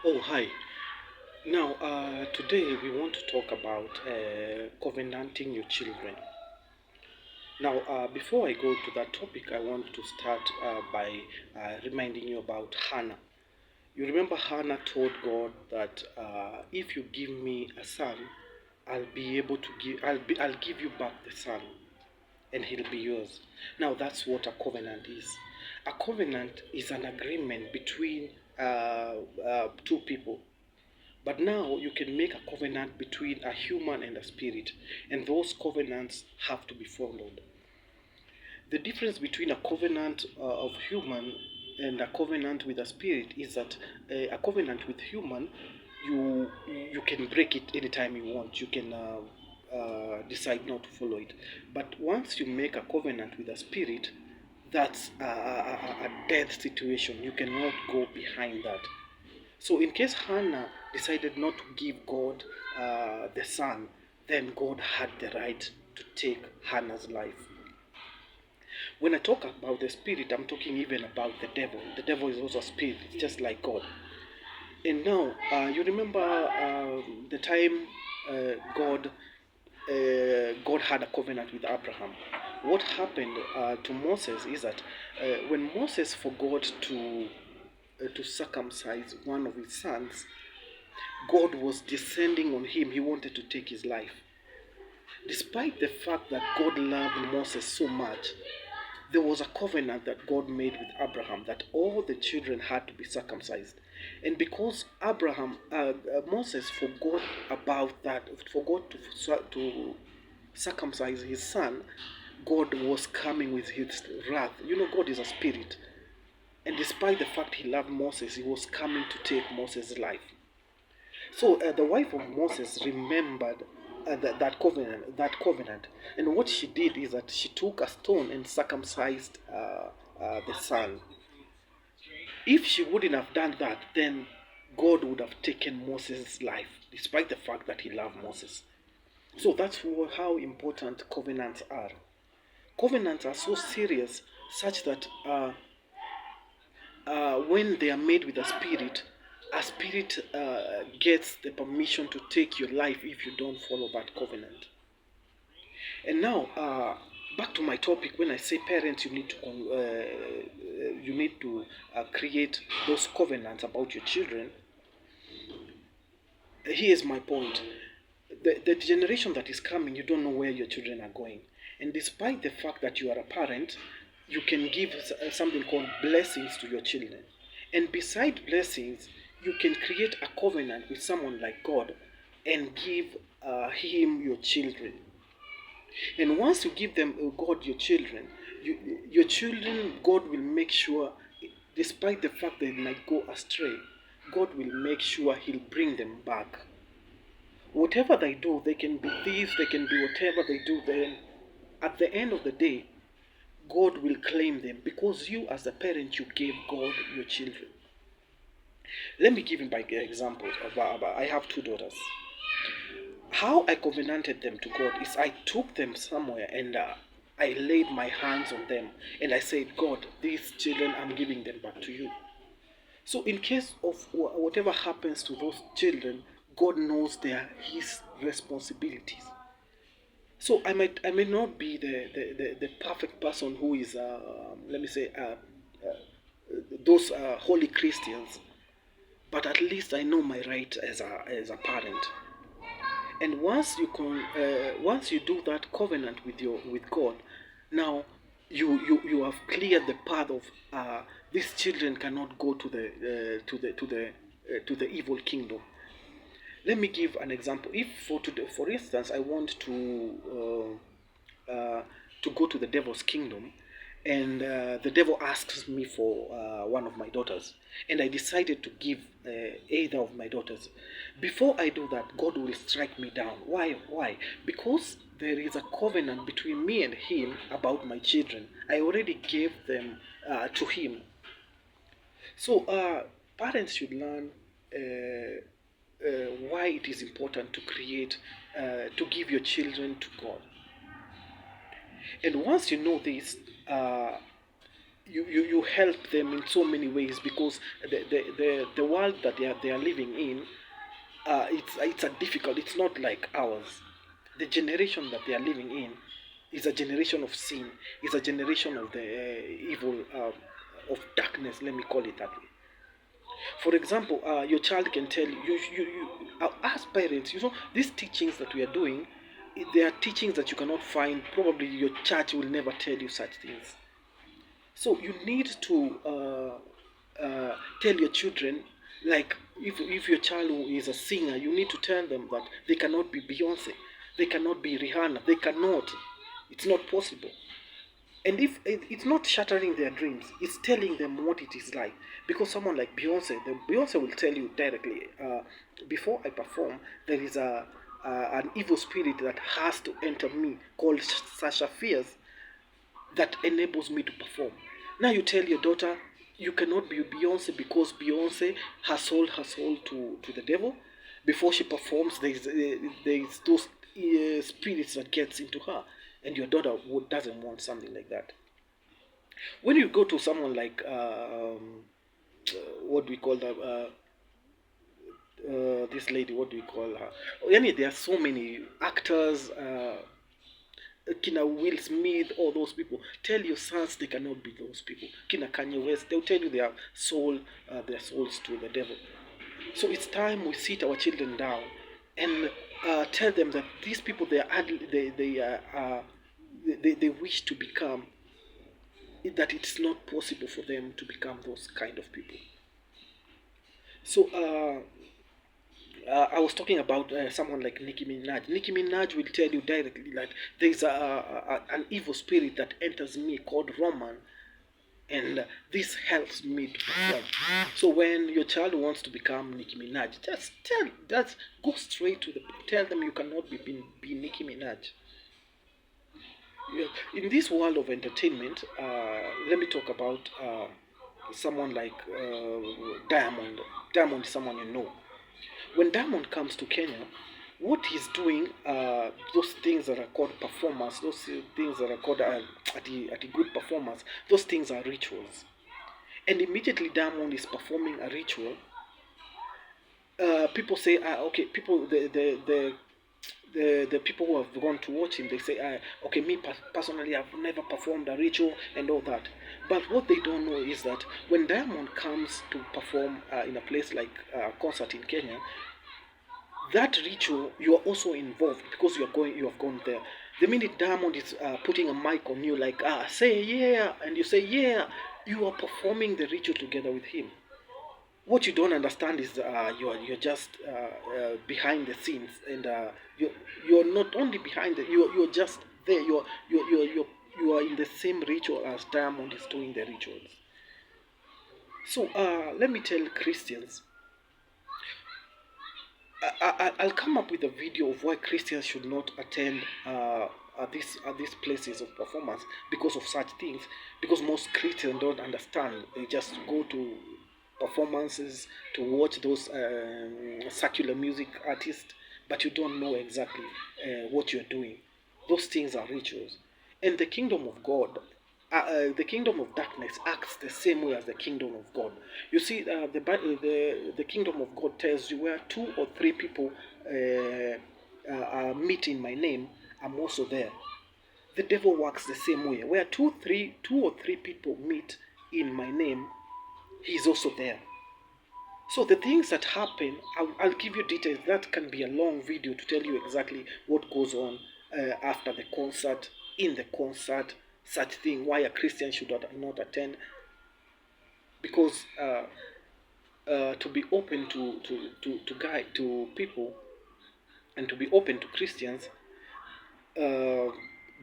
Oh, hi. Now, today we want to talk about covenanting your children. Now, before I go to that topic, I want to start by reminding you about Hannah. You remember Hannah told God that if you give me a son, I'll be able to give. I'll give you back the son, and he'll be yours. Now, that's what a covenant is. A covenant is an agreement between two people. But now you can make a covenant between a human and a spirit, and those covenants have to be followed. The difference between a covenant of human and a covenant with a spirit is that a covenant with human, you can break it anytime you want. You can decide not to follow it. But once you make a covenant with a spirit, that's a dead situation. You cannot go behind that. So, in case Hannah decided not to give God the son, then God had the right to take Hannah's life. When I talk about the spirit, I'm talking even about the devil. The devil is also a spirit, it's just like God. And now, you remember the time God God had a covenant with Abraham. What happened to Moses is that when Moses forgot to circumcise one of his sons, God was descending on him. He wanted to take his life. Despite the fact that God loved Moses so much, there was a covenant that God made with Abraham that all the children had to be circumcised. And because Moses forgot about that, forgot to circumcise his son, God was coming with his wrath. You know, God is a spirit. And despite the fact he loved Moses, he was coming to take Moses' life. So the wife of Moses remembered that covenant, and what she did is that she took a stone and circumcised the son. If she wouldn't have done that, then God would have taken Moses' life, despite the fact that he loved Moses. So that's how important covenants are. Covenants are so serious, such that when they are made with a spirit gets the permission to take your life if you don't follow that covenant. And now, back to my topic. When I say parents, you need to create those covenants about your children. Here's my point: the generation that is coming, you don't know where your children are going, and despite the fact that you are a parent, you can give something called blessings to your children. And beside blessings, you can create a covenant with someone like God and give him your children. And once you give them God your children, your children, God will make sure, despite the fact they might go astray, God will make sure He'll bring them back. Whatever they do, they can be thieves, they can do whatever they do, then at the end of the day, God will claim them because you, as a parent, you gave God your children. Let me give you by example. I have two daughters. How I covenanted them to God is I took them somewhere and I laid my hands on them and I said, God, these children, I'm giving them back to you. So, in case of whatever happens to those children, God knows they are His responsibilities. So I may not be the perfect person who is let me say those holy Christians, but at least I know my right as a parent. And once you do that covenant with God, now you have cleared the path of these children cannot go to the evil kingdom. Let me give an example. If for instance, I want to go to the devil's kingdom, and the devil asks me for one of my daughters, and I decided to give either of my daughters. Before I do that, God will strike me down. Why? Because there is a covenant between me and Him about my children. I already gave them to Him. So parents should learn why it is important to to give your children to God. And once you know this, uh, you help them in so many ways, because the world that they are living in, it's a difficult, it's not like ours. The generation that they are living in is a generation of sin, is a generation of the evil, of darkness, let me call it that way. For example, your child can tell as parents, these teachings that we are doing, they are teachings that you cannot find, probably your church will never tell you such things. So you need to tell your children, like if your child is a singer, you need to tell them that they cannot be Beyonce, they cannot be Rihanna, they cannot. It's not possible. And if it's not shattering their dreams, it's telling them what it is like. Because someone like Beyonce will tell you directly, before I perform, there is an evil spirit that has to enter me called Sasha Fierce, that enables me to perform. Now you tell your daughter you cannot be Beyonce because Beyonce has sold her soul to the devil. Before she performs, there is those spirits that gets into her, and your daughter doesn't want something like that. When you go to someone like what do we call that? This lady, what do we call her? Anyway, there are so many actors. Kina Will Smith, all those people. Tell your sons they cannot be those people. Kina Kanye West, they'll tell you their souls to the devil. So it's time we sit our children down and tell them that these people they wish to become, that it's not possible for them to become those kind of people. So I was talking about someone like Nicki Minaj. Nicki Minaj will tell you directly that there's an evil spirit that enters me called Roman, and this helps me to perform. So when your child wants to become Nicki Minaj, just go straight to the tell them you cannot be Nicki Minaj. Yeah. In this world of entertainment, let me talk about someone like Diamond. Diamond is someone you know. When Diamond comes to Kenya, what he's doing, those things that are called performance, those things that are called at the good performance, those things are rituals. And immediately Diamond is performing a ritual, people say, okay, people, the people who have gone to watch him, they say, okay, me personally, I've never performed a ritual and all that. But what they don't know is that when Diamond comes to perform in a place like a concert in Kenya, that ritual you are also involved, because you have gone there. The minute Diamond is putting a mic on you, like say yeah, and you say yeah, you are performing the ritual together with him. What you don't understand is you're just behind the scenes, and you're not only behind it, you're just there. You are in the same ritual as Diamond is doing the rituals. So let me tell Christians, I'll come up with a video of why Christians should not attend these places of performance because of such things. Because most Christians don't understand; they just go to performances to watch those secular music artists, but you don't know exactly what you're doing. Those things are rituals, and the kingdom of God, the kingdom of darkness acts the same way as the kingdom of God. You see, the kingdom of God tells you where two or three people meet in my name, I'm also there. The devil works the same way. Where two or three people meet in my name, he is also there. So the things that happen, I'll give you details. That can be a long video to tell you exactly what goes on after the concert, in the concert, such thing. Why a Christian should not attend, because to be open to guide to people, and to be open to Christians, uh,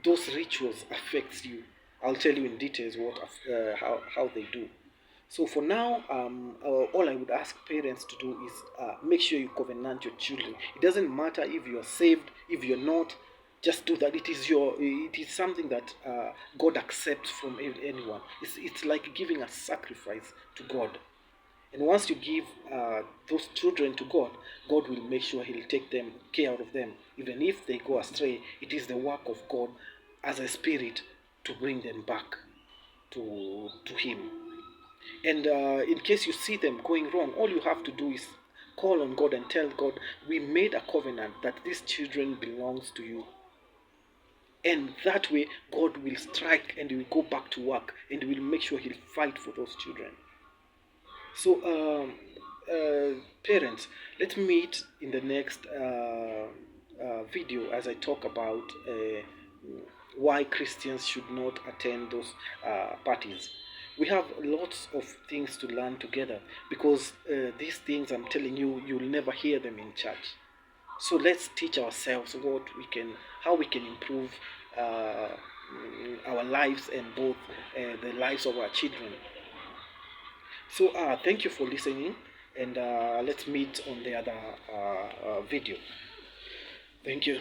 those rituals affects you. I'll tell you in details how they do. So for now, all I would ask parents to do is make sure you covenant your children. It doesn't matter if you are saved, if you're not. Just do that. It is something that God accepts from anyone. It's like giving a sacrifice to God. And once you give those children to God, God will make sure He'll take them care of them. Even if they go astray, it is the work of God as a spirit to bring them back to Him. And in case you see them going wrong, all you have to do is call on God and tell God, we made a covenant that these children belongs to you. And that way, God will strike and He will go back to work and He will make sure He'll fight for those children. So, parents, let's meet in the next video as I talk about why Christians should not attend those parties. We have lots of things to learn together because these things I'm telling you, you'll never hear them in church. So let's teach ourselves how we can improve our lives and both the lives of our children. So thank you for listening, and let's meet on the other video. Thank you.